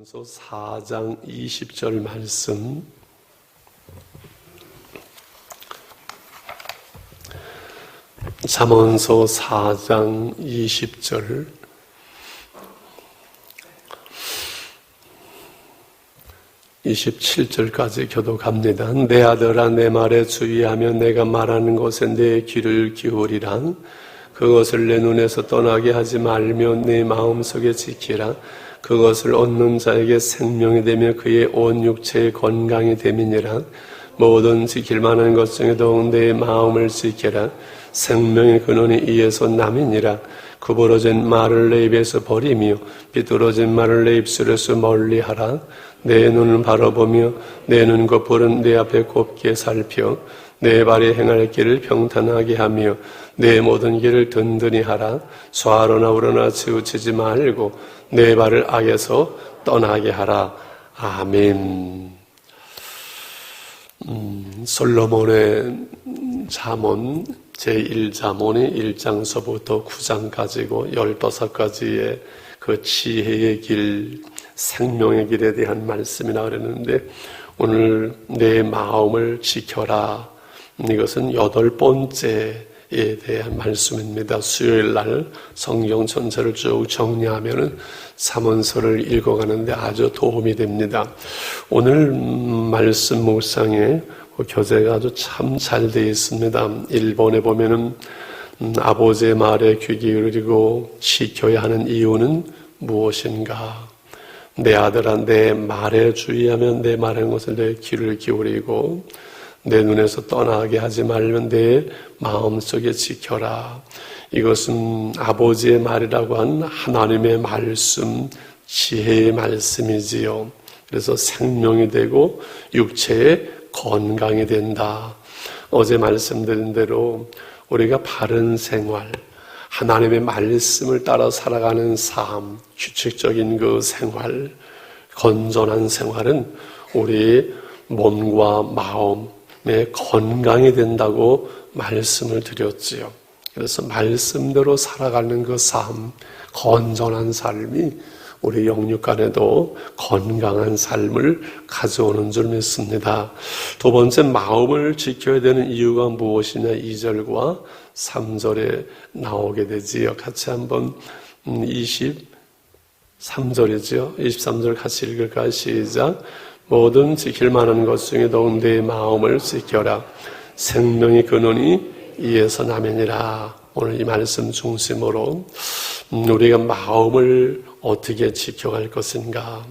잠언서 4장 20절 말씀. 잠언서 4장 20절. 27절까지 교독합니다. 내 아들아, 내 말에 주의하며 내가 말하는 것에 내 귀를 기울이라. 그것을 내 눈에서 떠나게 하지 말며 내 마음속에 지키라. 그것을 얻는 자에게 생명이 되며 그의 온 육체의 건강이 됨이니라. 모든 지킬 만한 것 중에 더욱 내 마음을 지켜라. 생명의 근원이 이에서 남이니라. 구부러진 말을 내 입에서 버리며 비뚤어진 말을 내 입술에서 멀리하라. 내 눈을 바라보며 내 눈과 볼은 내 앞에 곱게 살펴 내 발이 행할 길을 평탄하게 하며 내 모든 길을 든든히 하라. 좌로나 우로나 치우치지 말고 내 발을 악에서 떠나게 하라. 아멘. 솔로몬의 잠언 제1잠언이 1장서부터 9장까지고 15가지의 그 지혜의 길, 생명의 길에 대한 말씀이라 그랬는데, 오늘 내 마음을 지켜라, 이것은 8번째에 대한 말씀입니다. 수요일 날 성경 전체를 쭉 정리하면은 잠언서를 읽어가는데 아주 도움이 됩니다. 오늘 말씀 묵상에 교재가 아주 참 잘 되어 있습니다. 1번에 보면은 아버지의 말에 귀 기울이고 지켜야 하는 이유는 무엇인가? 내 아들아, 내 말에 주의하면 내 말하는 것을 내 귀를 기울이고 내 눈에서 떠나게 하지 말면 내 마음속에 지켜라. 이것은 아버지의 말이라고 한 하나님의 말씀, 지혜의 말씀이지요. 그래서 생명이 되고 육체의 건강이 된다. 어제 말씀드린 대로 우리가 바른 생활, 하나님의 말씀을 따라 살아가는 삶, 규칙적인 그 생활, 건전한 생활은 우리 몸과 마음의 건강이 된다고 말씀을 드렸지요. 그래서 말씀대로 살아가는 그 삶, 건전한 삶이 우리 영육간에도 건강한 삶을 가져오는 줄 믿습니다. 두 번째, 마음을 지켜야 되는 이유가 무엇이냐? 2절과 3절에 나오게 되지요. 같이 한번 23절이죠. 23절 같이 읽을까요? 시작. 모든 지킬 만한 것 중에 더욱 내 마음을 지켜라. 생명의 근원이 이에서 나면이라. 오늘 이 말씀 중심으로 우리가 마음을 어떻게 지켜갈 것인가?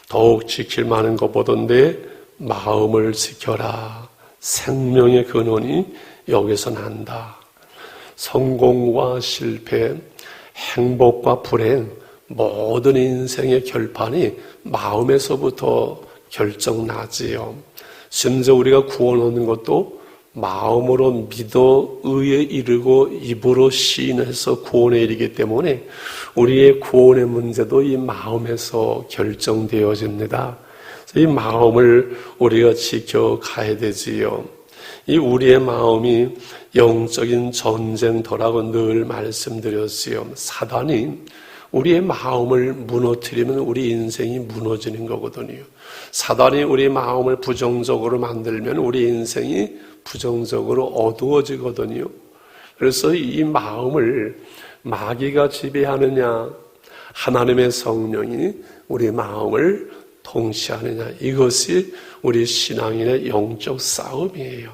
더욱 지킬 만한 것보다 내 마음을 지켜라. 생명의 근원이 여기서 난다. 성공과 실패, 행복과 불행, 모든 인생의 결판이 마음에서부터 결정나지요. 심지어 우리가 구원 얻는 것도 마음으로 믿어 의에 이르고 입으로 시인해서 구원에 이르기 때문에 우리의 구원의 문제도 이 마음에서 결정되어집니다. 이 마음을 우리가 지켜가야 되지요. 이 우리의 마음이 영적인 전쟁터라고 늘 말씀드렸지요. 사단이 우리의 마음을 무너뜨리면 우리 인생이 무너지는 거거든요. 사단이 우리 마음을 부정적으로 만들면 우리 인생이 부정적으로 어두워지거든요. 그래서 이 마음을 마귀가 지배하느냐, 하나님의 성령이 우리 마음을 통치하느냐, 이것이 우리 신앙인의 영적 싸움이에요.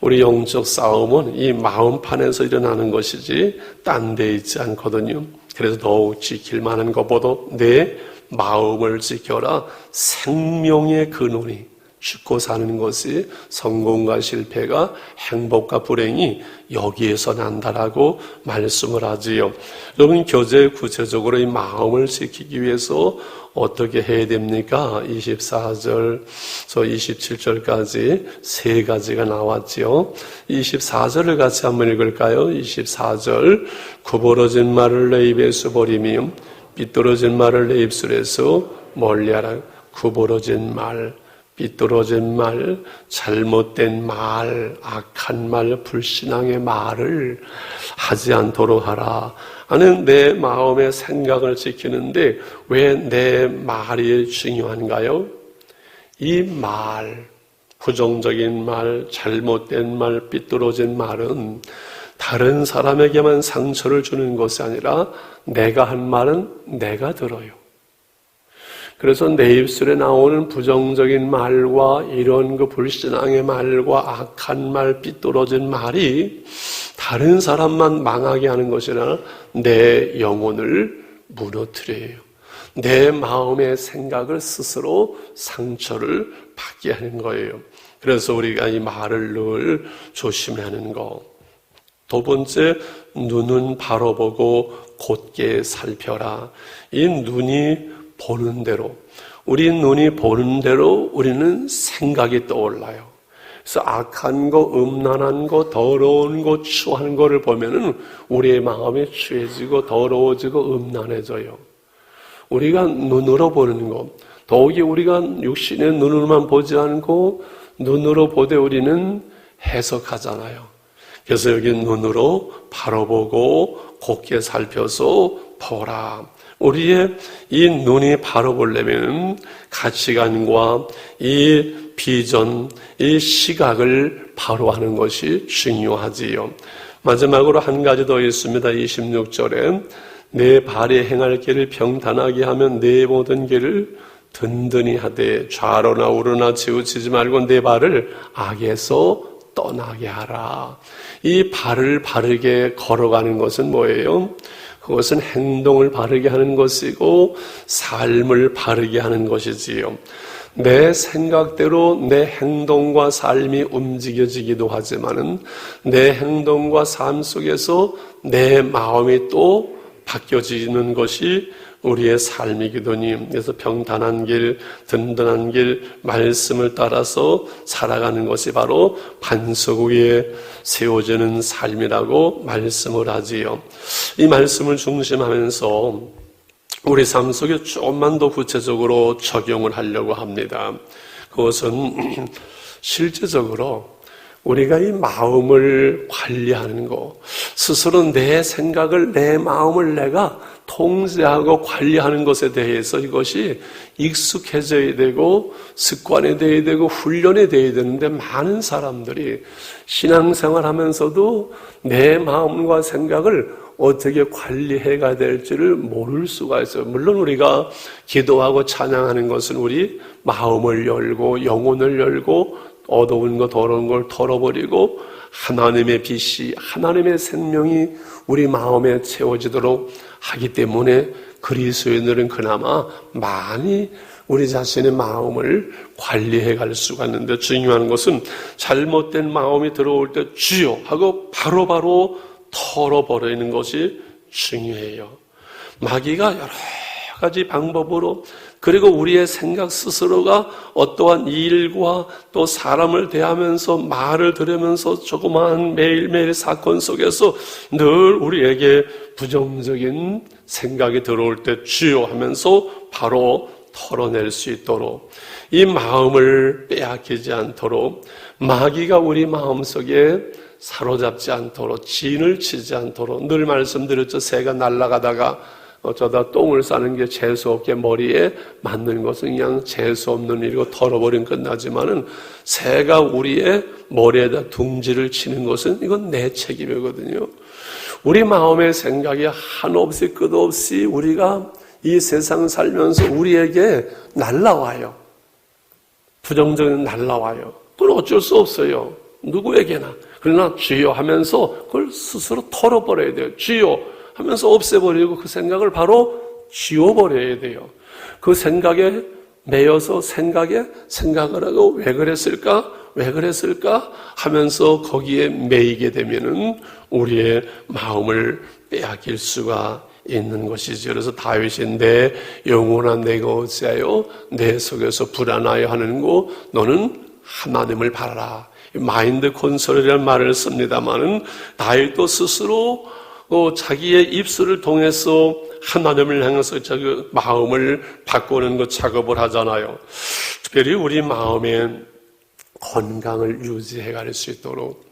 우리 영적 싸움은 이 마음판에서 일어나는 것이지 딴 데 있지 않거든요. 그래서 더욱 지킬 만한 것보다 내 마음을 지켜라. 생명의 근원이, 죽고 사는 것이, 성공과 실패가, 행복과 불행이 여기에서 난다라고 말씀을 하지요. 여러분, 교재 구체적으로 이 마음을 지키기 위해서 어떻게 해야 됩니까? 24절에서 27절까지 세 가지가 나왔지요. 24절을 같이 한번 읽을까요? 24절. 구부러진 말을 내 입에서 버리며 비뚤어진 말을 내 입술에서 멀리하라. 구부러진 말, 삐뚤어진 말, 잘못된 말, 악한 말, 불신앙의 말을 하지 않도록 하라 하는 내 마음의 생각을 지키는데 왜 내 말이 중요한가요? 이 말, 부정적인 말, 잘못된 말, 삐뚤어진 말은 다른 사람에게만 상처를 주는 것이 아니라 내가 한 말은 내가 들어요. 그래서 내 입술에 나오는 부정적인 말과 이런 그 불신앙의 말과 악한 말, 삐뚤어진 말이 다른 사람만 망하게 하는 것이 아니라 내 영혼을 무너뜨려요. 내 마음의 생각을 스스로 상처를 받게 하는 거예요. 그래서 우리가 이 말을 늘 조심해야 하는 거. 두 번째, 눈은 바로 보고 곧게 살펴라. 이 눈이 보는 대로, 우리 눈이 보는 대로 우리는 생각이 떠올라요. 그래서 악한 거, 음란한 거, 더러운 거, 추한 거를 보면은 우리의 마음이 추해지고 더러워지고 음란해져요. 우리가 눈으로 보는 것, 더욱이 우리가 육신의 눈으로만 보지 않고 눈으로 보되 우리는 해석하잖아요. 그래서 여기 눈으로 바로 보고 곧게 살펴서 보라. 우리의 이 눈이 바로 보려면 가치관과 이 비전, 이 시각을 바로 하는 것이 중요하지요. 마지막으로 한 가지 더 있습니다. 26절에 내 발이 행할 길을 평탄하게 하면 내 모든 길을 든든히 하되 좌로나 우로나 치우치지 말고 내 발을 악에서 떠나게 하라. 이 발을 바르게 걸어가는 것은 뭐예요? 그것은 행동을 바르게 하는 것이고 삶을 바르게 하는 것이지요. 내 생각대로 내 행동과 삶이 움직여지기도 하지만은 내 행동과 삶 속에서 내 마음이 또 바뀌어지는 것이 우리의 삶이기도니 그래서 평탄한 길, 든든한 길, 말씀을 따라서 살아가는 것이 바로 반석 위에 세워지는 삶이라고 말씀을 하지요. 이 말씀을 중심하면서 우리 삶 속에 조금만 더 구체적으로 적용을 하려고 합니다. 그것은 실제적으로 우리가 이 마음을 관리하는 것, 스스로 내 생각을, 내 마음을 내가 통제하고 관리하는 것에 대해서 이것이 익숙해져야 되고 습관이 되어야 되고 훈련이 되어야 되는데 많은 사람들이 신앙생활 하면서도 내 마음과 생각을 어떻게 관리해 가야 될지를 모를 수가 있어요. 물론 우리가 기도하고 찬양하는 것은 우리 마음을 열고 영혼을 열고 어두운 거 더러운 걸 털어버리고 하나님의 빛이 하나님의 생명이 우리 마음에 채워지도록 하기 때문에 그리스도인들은 그나마 많이 우리 자신의 마음을 관리해 갈 수가 있는데 중요한 것은 잘못된 마음이 들어올 때 주여 하고 바로바로 털어버리는 것이 중요해요. 마귀가 여러 가지 방법으로 그리고 우리의 생각 스스로가 어떠한 일과 또 사람을 대하면서 말을 들으면서 조그마한 매일매일 사건 속에서 늘 우리에게 부정적인 생각이 들어올 때 주여 하면서 바로 털어낼 수 있도록 이 마음을 빼앗기지 않도록 마귀가 우리 마음속에 사로잡지 않도록 진을 치지 않도록 늘 말씀드렸죠. 새가 날아가다가 어쩌다 똥을 싸는 게 재수없게 머리에 맞는 것은 그냥 재수없는 일이고 털어버리면 끝나지만은 새가 우리의 머리에다 둥지를 치는 것은 이건 내 책임이거든요. 우리 마음의 생각이 한없이 끝없이 우리가 이 세상 살면서 우리에게 날라와요. 부정적인 날라와요. 그건 어쩔 수 없어요. 누구에게나. 그러나 주여 하면서 그걸 스스로 털어버려야 돼요. 주여 하면서 없애버리고 그 생각을 바로 지워버려야 돼요. 그 생각에 매여서 생각을 하고 왜 그랬을까 하면서 거기에 매이게 되면은 우리의 마음을 빼앗길 수가 있는 것이죠. 그래서 다윗이 내 영혼아 내가 어찌하여 내 속에서 불안하여 하는고 너는 하나님을 바라라. 마인드 컨트롤이라는 말을 씁니다만은 다윗도 스스로 자기의 입술을 통해서 하나님을 향해서 자기 마음을 바꾸는 그 작업을 하잖아요. 특별히 우리 마음의 건강을 유지해 갈 수 있도록,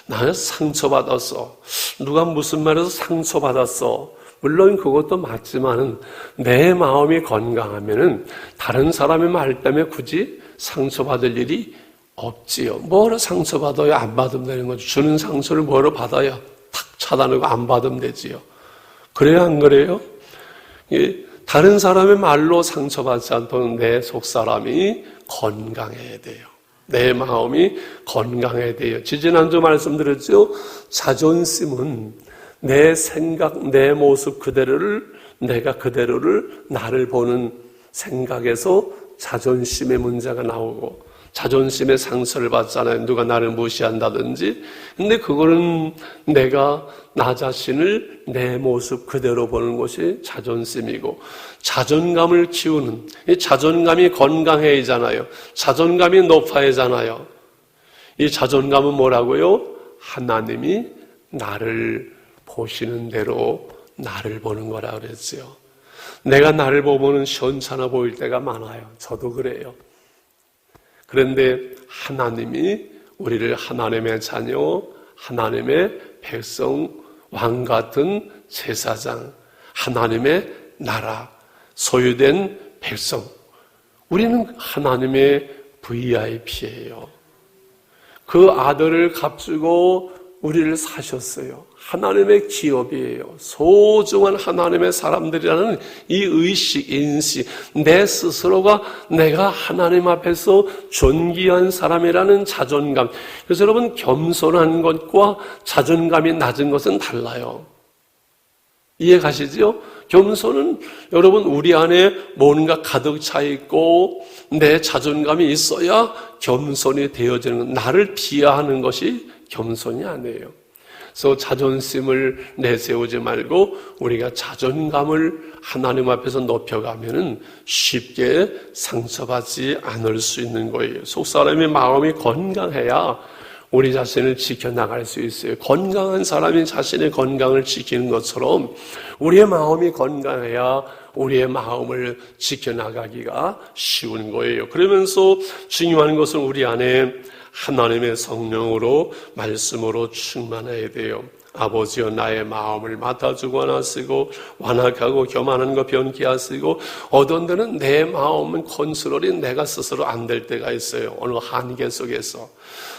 나는 상처받았어, 누가 무슨 말해서 상처받았어, 물론 그것도 맞지만은 내 마음이 건강하면은 다른 사람의 말 때문에 굳이 상처받을 일이 없지요. 뭐로 상처받아요? 안 받으면 되는 거죠. 주는 상처를 뭐로 받아야 탁 차단하고 안 받으면 되지요. 그래야 안 그래요? 다른 사람의 말로 상처받지 않도록 내 속사람이 건강해야 돼요. 내 마음이 건강해야 돼요. 지지난주 말씀드렸죠? 자존심은 내 생각, 내 모습 그대로를, 내가 그대로를 나를 보는 생각에서 자존심의 문제가 나오고, 자존심의 상처를 받잖아요. 누가 나를 무시한다든지. 근데 그거는 내가 나 자신을 내 모습 그대로 보는 것이 자존심이고, 자존감을 키우는, 이 자존감이 건강해야잖아요. 자존감이 높아야잖아요. 이 자존감은 뭐라고요? 하나님이 나를 보시는 대로 나를 보는 거라 그랬어요. 내가 나를 보면 시원찮아 보일 때가 많아요. 저도 그래요. 그런데 하나님이 우리를 하나님의 자녀, 하나님의 백성, 왕 같은 제사장, 하나님의 나라, 소유된 백성, 우리는 하나님의 VIP예요. 그 아들을 값주고 우리를 사셨어요. 하나님의 기업이에요. 소중한 하나님의 사람들이라는 이 의식, 인식, 내 스스로가 내가 하나님 앞에서 존귀한 사람이라는 자존감. 그래서 여러분, 겸손한 것과 자존감이 낮은 것은 달라요. 이해 가시죠? 겸손은 여러분, 우리 안에 뭔가 가득 차 있고 내 자존감이 있어야 겸손이 되어지는 것. 나를 비하하는 것이 겸손이 아니에요. 그래서 자존심을 내세우지 말고 우리가 자존감을 하나님 앞에서 높여가면은 쉽게 상처받지 않을 수 있는 거예요. 속사람의 마음이 건강해야 우리 자신을 지켜나갈 수 있어요. 건강한 사람이 자신의 건강을 지키는 것처럼 우리의 마음이 건강해야 우리의 마음을 지켜나가기가 쉬운 거예요. 그러면서 중요한 것은 우리 안에 하나님의 성령으로, 말씀으로 충만해야 돼요. 아버지여, 나의 마음을 맡아주고 하시고 완악하고 교만한 거 변케 하시고. 어떤 때는 내 마음은 컨트롤이 내가 스스로 안 될 때가 있어요. 어느 한계 속에서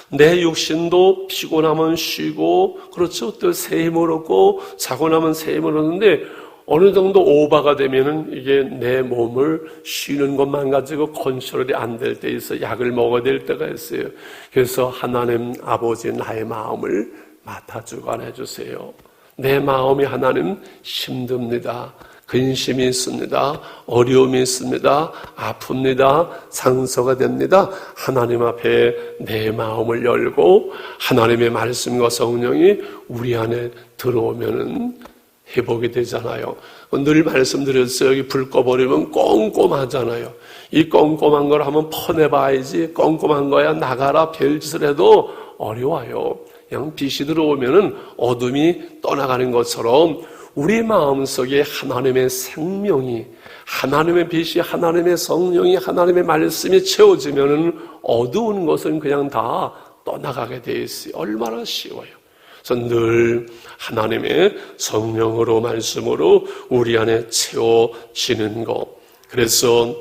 내 육신도 피곤하면 쉬고, 그렇죠, 또 새 힘을 얻고, 자고 나면 새 힘을 얻는데 어느 정도 오버가 되면은 이게 내 몸을 쉬는 것만 가지고 컨트롤이 안 될 때 있어 약을 먹어야 될 때가 있어요. 그래서 하나님 아버지, 나의 마음을 맡아주고 안아주세요. 내 마음이 하나님 힘듭니다. 근심이 있습니다. 어려움이 있습니다. 아픕니다. 상처가 됩니다. 하나님 앞에 내 마음을 열고 하나님의 말씀과 성령이 우리 안에 들어오면은 회복이 되잖아요. 늘 말씀드렸어요. 여기 불 꺼버리면 꼼꼼하잖아요. 이 꼼꼼한 걸 한번 퍼내봐야지. 꼼꼼한 거야 나가라 별짓을 해도 어려워요. 그냥 빛이 들어오면은 어둠이 떠나가는 것처럼 우리 마음속에 하나님의 생명이, 하나님의 빛이, 하나님의 성령이, 하나님의 말씀이 채워지면은 어두운 것은 그냥 다 떠나가게 돼 있어요. 얼마나 쉬워요. 그래서 늘 하나님의 성령으로, 말씀으로 우리 안에 채워지는 것. 그래서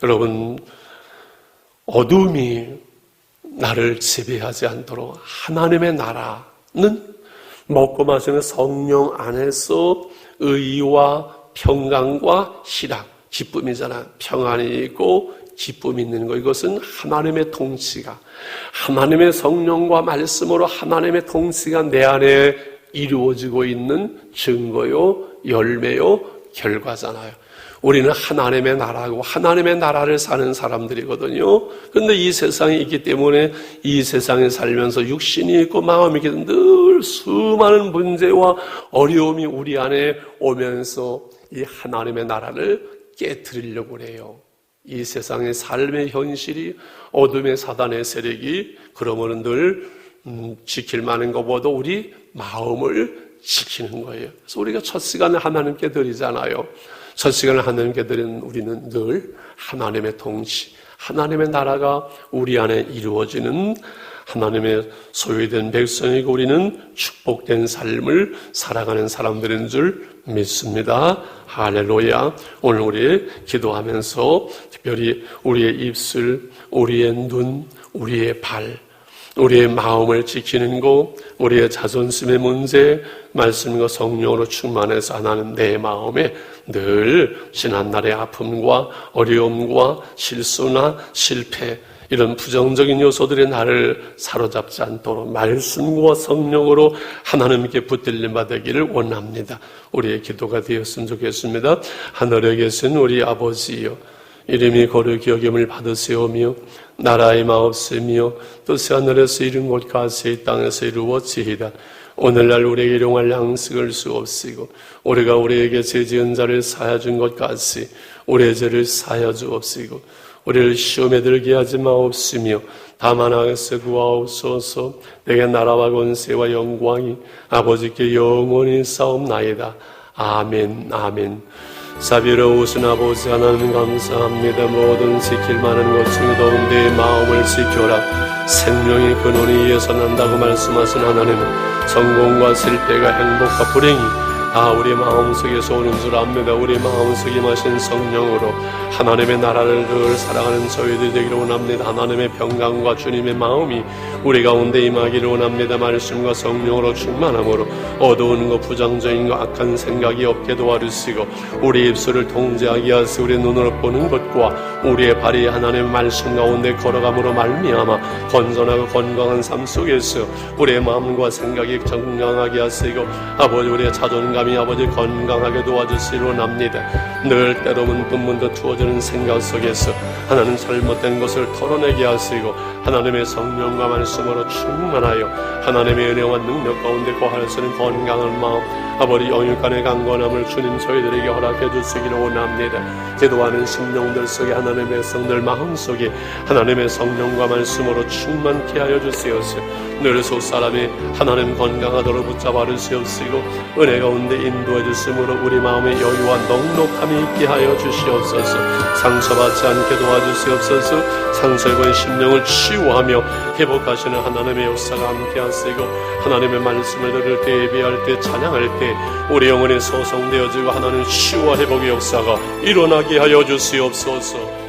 여러분, 어둠이 나를 지배하지 않도록 하나님의 나라는 먹고 마시는 성령 안에서 의와 평강과 희락, 기쁨이잖아. 평안이 있고 기쁨이 있는 것. 이것은 하나님의 통치가, 하나님의 성령과 말씀으로 하나님의 통치가 내 안에 이루어지고 있는 증거요, 열매요, 결과잖아요. 우리는 하나님의 나라고 하나님의 나라를 사는 사람들이거든요. 그런데 이 세상에 있기 때문에 이 세상에 살면서 육신이 있고 마음이 있고 늘 수많은 문제와 어려움이 우리 안에 오면서 이 하나님의 나라를 깨트리려고 해요. 이 세상의 삶의 현실이, 어둠의 사단의 세력이, 그러면 늘 지킬 만한 것보다 우리 마음을 지키는 거예요. 그래서 우리가 첫 시간에 하나님께 드리잖아요. 첫 시간을 하나님께 드린 우리는 늘 하나님의 통치, 하나님의 나라가 우리 안에 이루어지는 하나님의 소유된 백성이고 우리는 축복된 삶을 살아가는 사람들인 줄 믿습니다. 할렐루야. 오늘 우리 기도하면서 특별히 우리의 입술, 우리의 눈, 우리의 발, 우리의 마음을 지키는 것, 우리의 자존심의 문제, 말씀과 성령으로 충만해서 하나는 내 마음에 늘 지난날의 아픔과 어려움과 실수나 실패, 이런 부정적인 요소들이 나를 사로잡지 않도록 말씀과 성령으로 하나님께 붙들림 받기를 원합니다. 우리의 기도가 되었으면 좋겠습니다. 하늘에 계신 우리 아버지여, 이름이 거룩히 여김을 받으시오며 나라의 마옵시며 뜻이 하늘에서 이룬 것 같이 이 땅에서 이루어지이다. 오늘날 우리에게 일용할 양식을 주옵시고 우리가 우리에게 죄 지은 자를 사하여 준 것 같이 우리의 죄를 사하여 주옵시고 우리를 시험에 들게 하지 마옵시며 다만 악에서 구하옵소서. 내게 나라와 권세와 영광이 아버지께 영원히 싸움나이다. 아멘. 아멘. 자비로우신 아버지 하나님 감사합니다. 모든 지킬 만한 것 중에 더욱 내 마음을 지켜라. 생명의 근원이 이에서 난다고 말씀하신 하나님은 성공과 실패가 행복과 불행이 다 우리 마음속에서 오는 줄 압니다. 우리 마음속에 마신 성령으로 하나님의 나라를 늘 살아가는 저희들이 되기를 원합니다. 하나님의 평강과 주님의 마음이 우리 가운데 임하기를 원합니다. 말씀과 성령으로 충만함으로 어두운 것, 부정적인 것, 악한 생각이 없게 도와주시고 우리 입술을 통제하게 하시고 우리 눈으로 보는 것과 우리의 발이 하나님의 말씀 가운데 걸어감으로 말미암아 건전하고 건강한 삶 속에서 우리의 마음과 생각이 건강하게 하시고 아버지 우리의 자존감이 아버지 건강하게 도와주시기를 원합니다. 늘 때로는 문득 투어지는 생각 속에서 하나님 잘못된 것을 털어내게 하시고 하나님의 성령과 말씀으로 충만하여 하나님의 은혜와 능력 가운데 거할 수 있는 건강한 마음 아버지 영육간의 강건함을 주님 저희들에게 허락해 주시기를 원합니다. 기도하는 심령들 속에 하나님의 백성들 마음속에 하나님의 성령과 말씀으로 충만케 하여 주시옵소서. 늘 속사람이 하나님 건강하도록 붙잡아 주시옵시고 은혜 가운데 인도해 주심으로 우리 마음의 여유와 넉넉함이 있게 하여 주시옵소서. 상처받지 않게 도와주시옵소서. 상처입은 심령을 치유하며 회복하시는 하나님의 역사가 함께 하시고 하나님의 말씀을 들을 때 예배할 때 찬양할 때 우리 영혼이 소성되어지고 하나님 치유와 회복의 역사가 일어나게 하여 주시옵소서.